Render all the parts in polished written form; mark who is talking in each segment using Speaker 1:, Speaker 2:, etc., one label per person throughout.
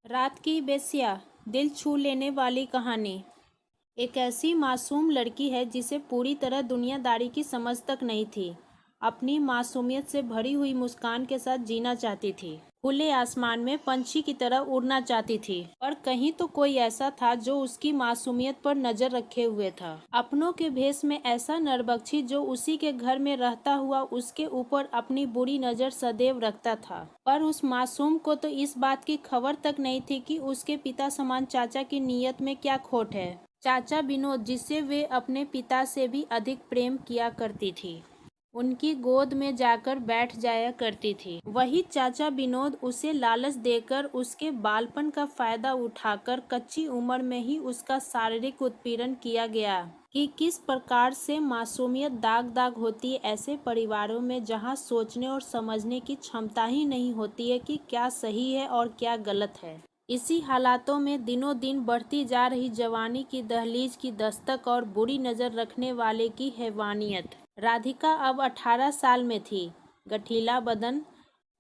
Speaker 1: रात की बेस्या, दिल छू लेने वाली कहानी। एक ऐसी मासूम लड़की है जिसे पूरी तरह दुनियादारी की समझ तक नहीं थी। अपनी मासूमियत से भरी हुई मुस्कान के साथ जीना चाहती थी। खुले आसमान में पंछी की तरह उड़ना चाहती थी। पर कहीं तो कोई ऐसा था जो उसकी मासूमियत पर नजर रखे हुए था। अपनों के भेष में ऐसा नरबक्षी जो उसी के घर में रहता हुआ उसके ऊपर अपनी बुरी नजर सदैव रखता था। पर उस मासूम को तो इस बात की खबर तक नहीं थी कि उसके पिता समान चाचा की नीयत में क्या खोट है। चाचा विनोद, जिसे वे अपने पिता से भी अधिक प्रेम किया करती थी, उनकी गोद में जाकर बैठ जाया करती थी। वही चाचा विनोद उसे लालच देकर उसके बालपन का फायदा उठाकर कच्ची उम्र में ही उसका शारीरिक उत्पीड़न किया गया। कि किस प्रकार से मासूमियत दाग दाग होती है ऐसे परिवारों में जहां सोचने और समझने की क्षमता ही नहीं होती है कि क्या सही है और क्या गलत है। इसी हालातों में दिनों दिन बढ़ती जा रही जवानी की दहलीज की दस्तक और बुरी नज़र रखने वाले की हैवानियत। राधिका अब 18 साल में थी। गठीला बदन,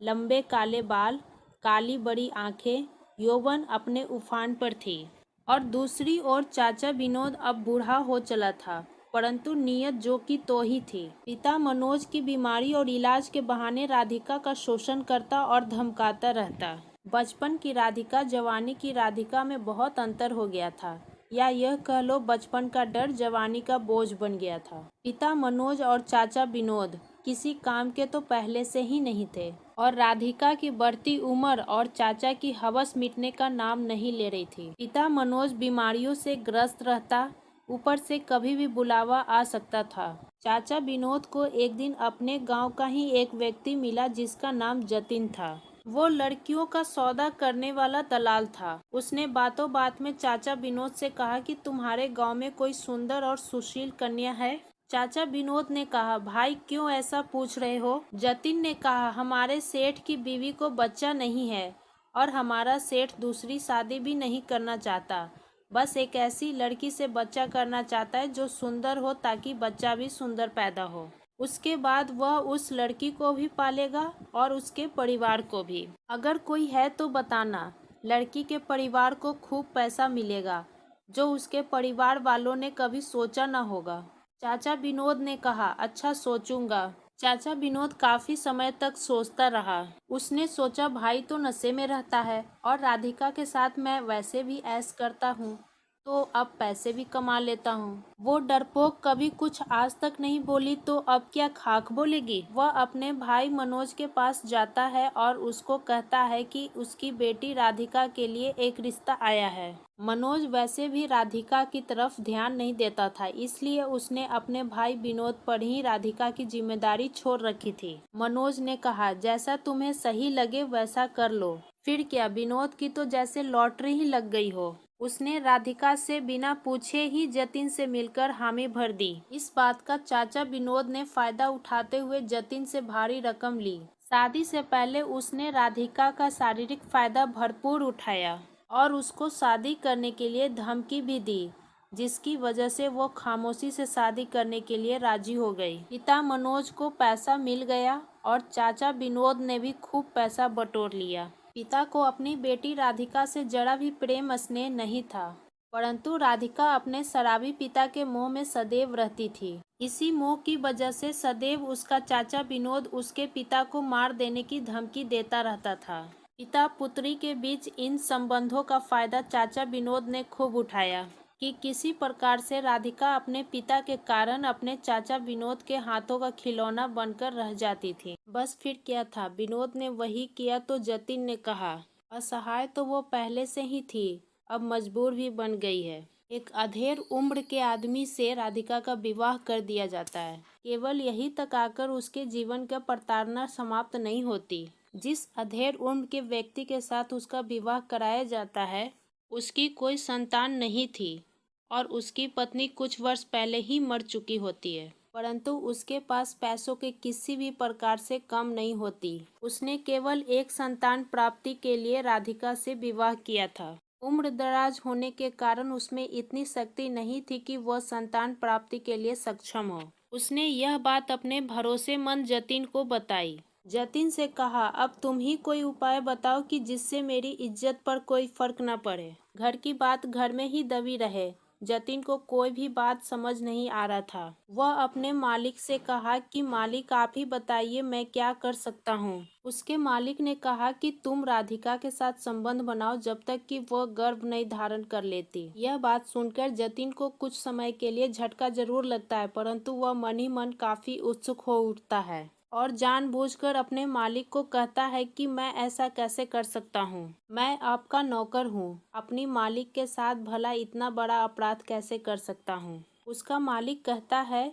Speaker 1: लंबे काले बाल, काली बड़ी आंखें, यौवन अपने उफान पर थी। और दूसरी ओर चाचा विनोद अब बूढ़ा हो चला था, परंतु नीयत जो की तो ही थी। पिता मनोज की बीमारी और इलाज के बहाने राधिका का शोषण करता और धमकाता रहता। बचपन की राधिका जवानी की राधिका में बहुत अंतर हो गया था, या यह कह लो बचपन का डर जवानी का बोझ बन गया था। पिता मनोज और चाचा विनोद किसी काम के तो पहले से ही नहीं थे, और राधिका की बढ़ती उम्र और चाचा की हवस मिटने का नाम नहीं ले रही थी। पिता मनोज बीमारियों से ग्रस्त रहता, ऊपर से कभी भी बुलावा आ सकता था। चाचा विनोद को एक दिन अपने गांव का ही एक व्यक्ति मिला जिसका नाम जतिन था। वो लड़कियों का सौदा करने वाला दलाल था। उसने बातों बात में चाचा विनोद से कहा कि तुम्हारे गांव में कोई सुंदर और सुशील कन्या है। चाचा विनोद ने कहा, भाई क्यों ऐसा पूछ रहे हो? जतिन ने कहा, हमारे सेठ की बीवी को बच्चा नहीं है और हमारा सेठ दूसरी शादी भी नहीं करना चाहता। बस एक ऐसी लड़की से बच्चा करना चाहता है जो सुंदर हो, ताकि बच्चा भी सुंदर पैदा हो। उसके बाद वह उस लड़की को भी पालेगा और उसके परिवार को भी। अगर कोई है तो बताना। लड़की के परिवार को खूब पैसा मिलेगा, जो उसके परिवार वालों ने कभी सोचा न होगा। चाचा विनोद ने कहा, अच्छा सोचूंगा। चाचा विनोद काफी समय तक सोचता रहा। उसने सोचा, भाई तो नशे में रहता है और राधिका के साथ मैं वैसे भी ऐश करता हूँ, तो अब पैसे भी कमा लेता हूँ। वो डरपोक कभी कुछ आज तक नहीं बोली, तो अब क्या खाक बोलेगी? वह अपने भाई मनोज के पास जाता है और उसको कहता है कि उसकी बेटी राधिका के लिए एक रिश्ता आया है। मनोज वैसे भी राधिका की तरफ ध्यान नहीं देता था, इसलिए उसने अपने भाई विनोद पर ही राधिका की जिम्मेदारी छोड़ रखी थी। मनोज ने कहा, जैसा तुम्हें सही लगे वैसा कर लो। फिर क्या, विनोद की तो जैसे लॉटरी ही लग गई हो। उसने राधिका से बिना पूछे ही जतिन से मिलकर हामी भर दी। इस बात का चाचा विनोद ने फायदा उठाते हुए जतिन से भारी रकम ली। शादी से पहले उसने राधिका का शारीरिक फायदा भरपूर उठाया और उसको शादी करने के लिए धमकी भी दी, जिसकी वजह से वो खामोशी से शादी करने के लिए राजी हो गई। पिता मनोज को पैसा मिल गया और चाचा विनोद ने भी खूब पैसा बटोर लिया। पिता को अपनी बेटी राधिका से जरा भी प्रेम स्नेह नहीं था, परंतु राधिका अपने शराबी पिता के मोह में सदैव रहती थी। इसी मोह की वजह से सदैव उसका चाचा विनोद उसके पिता को मार देने की धमकी देता रहता था। पिता पुत्री के बीच इन संबंधों का फायदा चाचा विनोद ने खूब उठाया कि किसी प्रकार से राधिका अपने पिता के कारण अपने चाचा विनोद के हाथों का खिलौना बनकर रह जाती थी। बस फिर क्या था, विनोद ने वही किया तो जतिन ने कहा, असहाय तो वो पहले से ही थी, अब मजबूर भी बन गई है। एक अधेड़ उम्र के आदमी से राधिका का विवाह कर दिया जाता है। केवल यही तक आकर उसके जीवन का प्रताड़ना समाप्त नहीं होती। जिस अधेड़ उम्र के व्यक्ति के साथ उसका विवाह कराया जाता है, उसकी कोई संतान नहीं थी और उसकी पत्नी कुछ वर्ष पहले ही मर चुकी होती है, परंतु उसके पास पैसों के किसी भी प्रकार से कम नहीं होती। उसने केवल एक संतान प्राप्ति के लिए राधिका से विवाह किया था। उम्र दराज होने के कारण उसमें इतनी शक्ति नहीं थी कि वह संतान प्राप्ति के लिए सक्षम हो। उसने यह बात अपने भरोसेमंद जतिन को बताई। जतिन से कहा, अब तुम ही कोई उपाय बताओ कि जिससे मेरी इज्जत पर कोई फर्क न पड़े। घर की बात घर में ही दबी रहे। जतिन को कोई भी बात समझ नहीं आ रहा था। वह अपने मालिक से कहा कि मालिक आप ही बताइए मैं क्या कर सकता हूँ। उसके मालिक ने कहा कि तुम राधिका के साथ संबंध बनाओ जब तक कि वह गर्भ नहीं धारण कर लेती। यह बात सुनकर जतिन को कुछ समय के लिए झटका जरूर लगता है, परंतु वह मन ही मन काफी उत्सुक हो उठता है और जानबूझकर अपने मालिक को कहता है कि मैं ऐसा कैसे कर सकता हूँ, मैं आपका नौकर हूँ, अपनी मालिक के साथ भला इतना बड़ा अपराध कैसे कर सकता हूँ। उसका मालिक कहता है,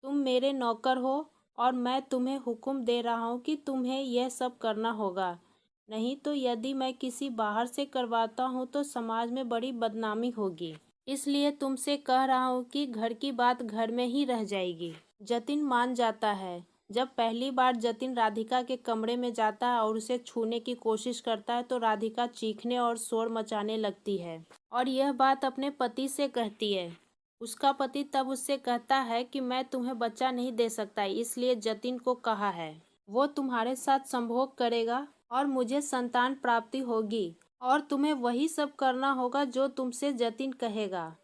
Speaker 1: तुम मेरे नौकर हो और मैं तुम्हें हुक्म दे रहा हूँ कि तुम्हें यह सब करना होगा, नहीं तो यदि मैं किसी बाहर से करवाता हूँ तो समाज में बड़ी बदनामी होगी, इसलिए तुमसे कह रहा हूँ कि घर की बात घर में ही रह जाएगी। जतिन मान जाता है। जब पहली बार जतिन राधिका के कमरे में जाता है और उसे छूने की कोशिश करता है तो राधिका चीखने और शोर मचाने लगती है और यह बात अपने पति से कहती है। उसका पति तब उससे कहता है कि मैं तुम्हें बच्चा नहीं दे सकता, इसलिए जतिन को कहा है वो तुम्हारे साथ संभोग करेगा और मुझे संतान प्राप्ति होगी और तुम्हें वही सब करना होगा जो तुमसे जतिन कहेगा।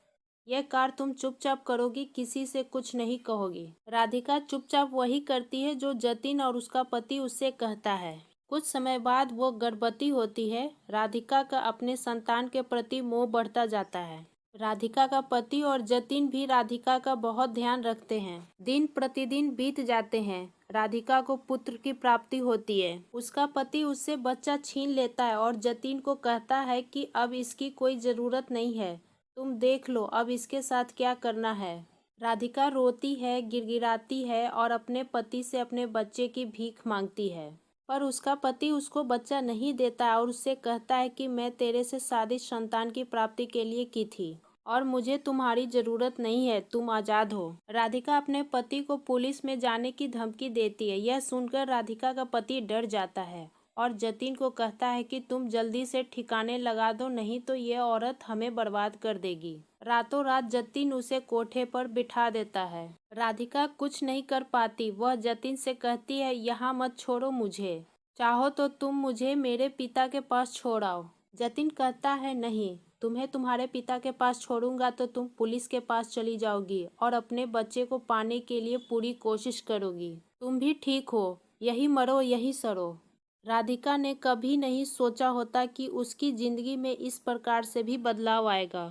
Speaker 1: यह कार्य तुम चुपचाप करोगी, किसी से कुछ नहीं कहोगी। राधिका चुपचाप वही करती है जो जतिन और उसका पति उससे कहता है। कुछ समय बाद वो गर्भवती होती है। राधिका का अपने संतान के प्रति मोह बढ़ता जाता है। राधिका का पति और जतिन भी राधिका का बहुत ध्यान रखते हैं। दिन प्रतिदिन बीत जाते हैं। राधिका को पुत्र की प्राप्ति होती है। उसका पति उससे बच्चा छीन लेता है और जतिन को कहता है कि अब इसकी कोई जरूरत नहीं है, तुम देख लो अब इसके साथ क्या करना है। राधिका रोती है, गिड़गिड़ाती है और अपने पति से अपने बच्चे की भीख मांगती है, पर उसका पति उसको बच्चा नहीं देता और उससे कहता है कि मैं तेरे से शादी संतान की प्राप्ति के लिए की थी और मुझे तुम्हारी जरूरत नहीं है, तुम आजाद हो। राधिका अपने पति को पुलिस में जाने की धमकी देती है। यह सुनकर राधिका का पति डर जाता है और जतिन को कहता है कि तुम जल्दी से ठिकाने लगा दो, नहीं तो यह औरत हमें बर्बाद कर देगी। रातों रात जतिन उसे कोठे पर बिठा देता है। राधिका कुछ नहीं कर पाती। वह जतिन से कहती है, यहाँ मत छोड़ो मुझे, चाहो तो तुम मुझे मेरे पिता के पास छोड़ आओ। जतिन कहता है, नहीं, तुम्हें तुम्हारे पिता के पास छोड़ूंगा तो तुम पुलिस के पास चली जाओगी और अपने बच्चे को पाने के लिए पूरी कोशिश करोगी। तुम भी ठीक हो, यही मरो यही सरो। राधिका ने कभी नहीं सोचा होता कि उसकी जिंदगी में इस प्रकार से भी बदलाव आएगा।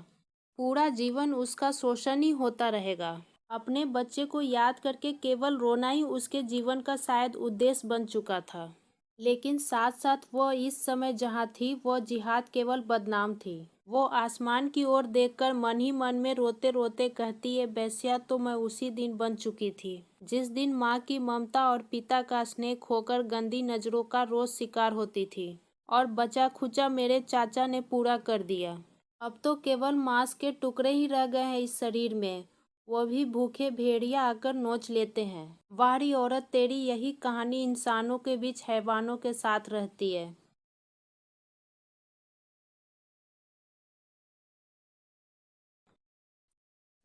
Speaker 1: पूरा जीवन उसका शोषण ही होता रहेगा। अपने बच्चे को याद करके केवल रोना ही उसके जीवन का शायद उद्देश्य बन चुका था। लेकिन साथ साथ वह इस समय जहाँ थी वह जिहाद केवल बदनाम थी। वो आसमान की ओर देखकर मन ही मन में रोते रोते कहती है, बेस्या तो मैं उसी दिन बन चुकी थी जिस दिन माँ की ममता और पिता का स्नेह खोकर गंदी नजरों का रोज शिकार होती थी और बचा खुचा मेरे चाचा ने पूरा कर दिया। अब तो केवल मांस के टुकड़े ही रह गए हैं इस शरीर में, वो भी भूखे भेड़िया आकर नोच लेते हैं। वारी औरत, तेरी यही कहानी इंसानों के बीच हैवानों के साथ रहती है।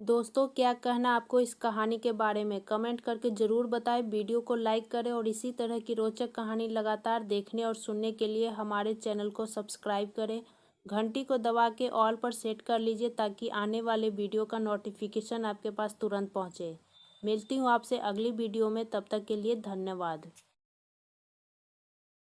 Speaker 1: दोस्तों, क्या कहना आपको इस कहानी के बारे में कमेंट करके ज़रूर बताएं। वीडियो को लाइक करें और इसी तरह की रोचक कहानी लगातार देखने और सुनने के लिए हमारे चैनल को सब्सक्राइब करें। घंटी को दबा के ऑल पर सेट कर लीजिए ताकि आने वाले वीडियो का नोटिफिकेशन आपके पास तुरंत पहुंचे। मिलती हूं आपसे अगली वीडियो में, तब तक के लिए धन्यवाद।